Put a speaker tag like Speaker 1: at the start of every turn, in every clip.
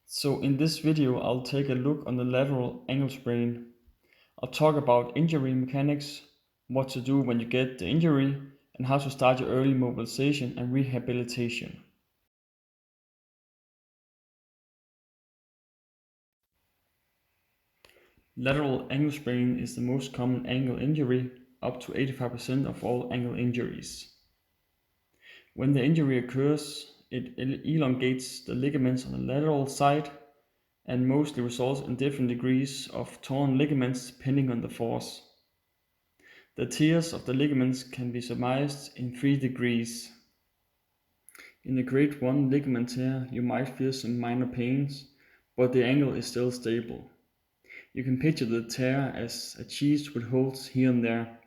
Speaker 1: So in this video, I'll take a look on the lateral ankle sprain. I'll talk about injury mechanics, what to do when you get the injury, and how to start your early mobilization and rehabilitation. Lateral ankle sprain is the most common ankle injury, up to 85% of all ankle injuries. When the injury occurs, it elongates the ligaments on the lateral side and mostly results in different degrees of torn ligaments depending on the force. The tears of the ligaments can be surmised in 3 degrees. In a grade 1 ligament tear, you might feel some minor pains, but the ankle is still stable. You can picture the tear as a cheese with holes here and there.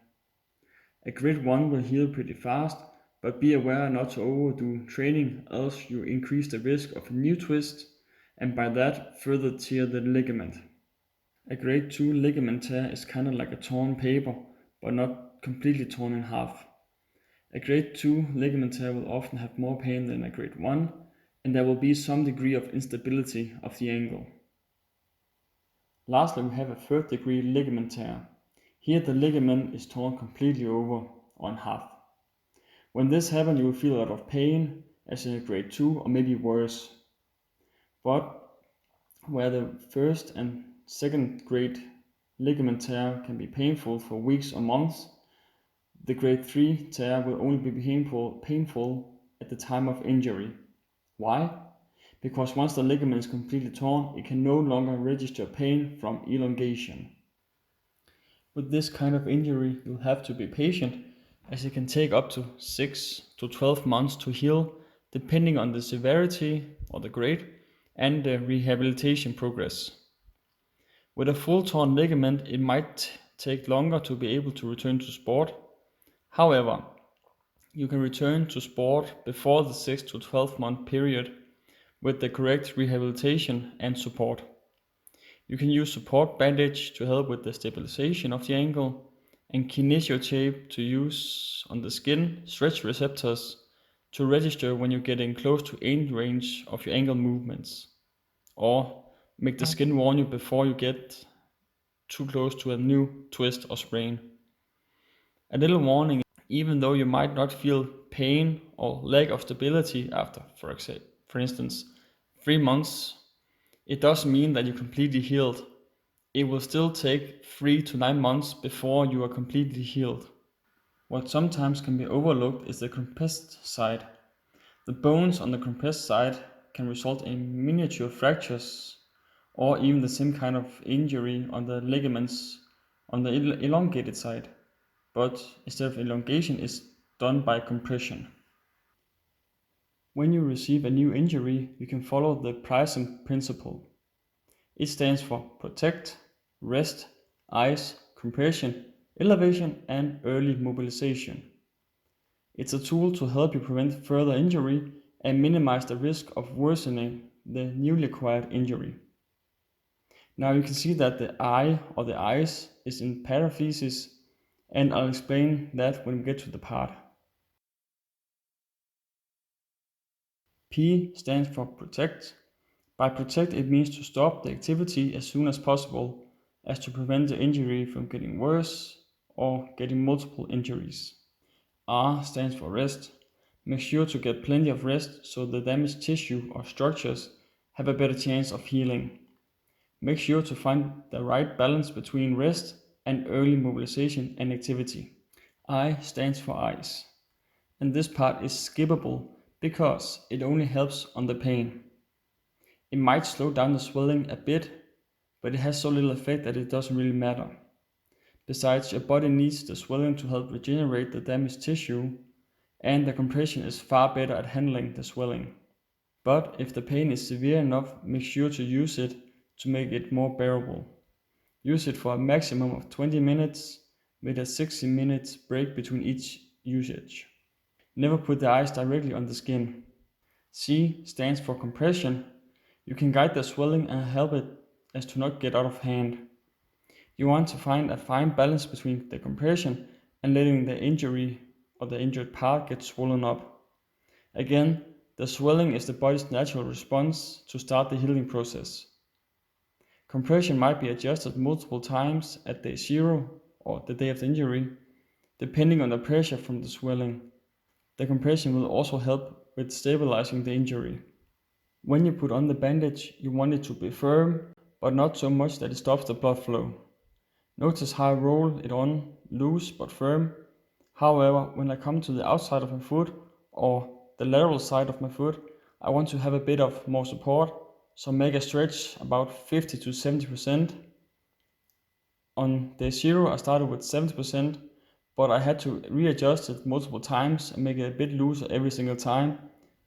Speaker 1: A grade 1 will heal pretty fast, but be aware not to overdo training, else you increase the risk of a new twist and by that further tear the ligament. A grade 2 ligament tear is kinda like a torn paper, but not completely torn in half. A grade 2 ligament tear will often have more pain than a grade 1, and there will be some degree of instability of the ankle. Lastly, we have a 3rd degree ligament tear. Here the ligament is torn completely over or in half. When this happens, you will feel a lot of pain, as in a grade 2 or maybe worse. But where the 1st and 2nd grade ligament tear can be painful for weeks or months, the grade 3 tear will only be painful at the time of injury. Why? Because once the ligament is completely torn, it can no longer register pain from elongation. With this kind of injury, you'll have to be patient, as it can take up to 6 to 12 months to heal, depending on the severity or the grade and the rehabilitation progress. With a full torn ligament, it might take longer to be able to return to sport. However, you can return to sport before the 6 to 12 month period with the correct rehabilitation and support. You can use support bandage to help with the stabilization of the ankle and kinesio tape to use on the skin stretch receptors to register when you're getting close to aim range of your ankle movements, or make the skin warn you before you get too close to a new twist or sprain. A little warning: even though you might not feel pain or lack of stability after, for instance, 3 months, it doesn't mean that you're completely healed. It will still take 3 to 9 months before you are completely healed. What sometimes can be overlooked is the compressed side. The bones on the compressed side can result in miniature fractures or even the same kind of injury on the ligaments on the elongated side, but instead of elongation is done by compression. When you receive a new injury, you can follow the Pricing principle. It stands for protect, rest, ice, compression, elevation, and early mobilization. It's a tool to help you prevent further injury and minimize the risk of worsening the newly acquired injury. Now you can see that the I or the ice is in paraphysis, and I'll explain that when we get to the part. P stands for protect. By protect, it means to stop the activity as soon as possible, as to prevent the injury from getting worse or getting multiple injuries. R stands for rest. Make sure to get plenty of rest so the damaged tissue or structures have a better chance of healing. Make sure to find the right balance between rest and early mobilization and activity. I stands for ice, and this part is skippable because it only helps on the pain. It might slow down the swelling a bit, but it has so little effect that it doesn't really matter. Besides, your body needs the swelling to help regenerate the damaged tissue, and the compression is far better at handling the swelling. But if the pain is severe enough, make sure to use it to make it more bearable. Use it for a maximum of 20 minutes with a 60 minutes break between each usage. Never put the ice directly on the skin. C stands for compression. You can guide the swelling and help it as to not get out of hand. You want to find a fine balance between the compression and letting the injury or the injured part get swollen up. Again, The swelling is the body's natural response to start the healing process. Compression might be adjusted multiple times at day 0 or the day of the injury, depending on the pressure from the swelling. The compression will also help with stabilizing the injury. When you put on the bandage, you want it to be firm, but not so much that it stops the blood flow. Notice how I roll it on, loose but firm. However, when I come to the outside of my foot or the lateral side of my foot, I want to have a bit of more support, so make a stretch about 50 to 70%. On day 0 I started with 70%, but I had to readjust it multiple times and make it a bit looser every single time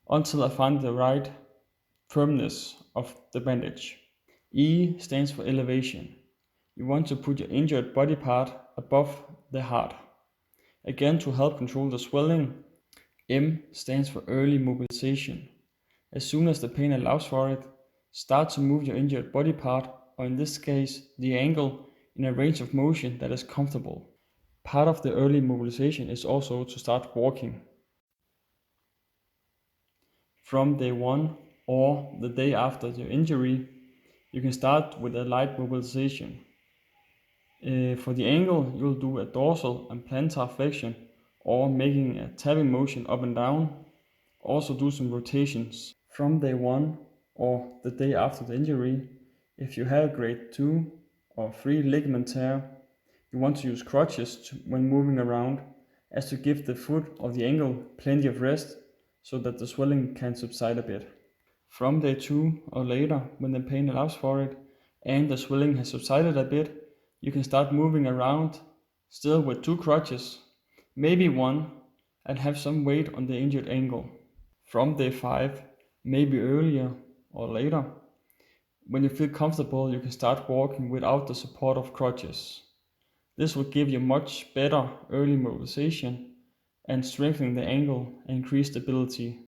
Speaker 1: until I found the right firmness of the bandage. E stands for elevation. You want to put your injured body part above the heart, again to help control the swelling. M stands for early mobilization. As soon as the pain allows for it, start to move your injured body part, or in this case, the ankle, in a range of motion that is comfortable. Part of the early mobilization is also to start walking. From day 1 or the day after your injury, you can start with a light mobilization. For the ankle, you'll do a dorsal and plantar flexion or making a tapping motion up and down. Also do some rotations. From day 1 or the day after the injury, if you have grade 2 or 3 ligament tear, you want to use crutches when moving around, as to give the foot or the ankle plenty of rest so that the swelling can subside a bit. From day 2 or later, when the pain allows for it and the swelling has subsided a bit, you can start moving around, still with 2 crutches, maybe 1, and have some weight on the injured ankle. From day 5, maybe earlier or later, when you feel comfortable, you can start walking without the support of crutches. This will give you much better early mobilization and strengthen the ankle and increase stability.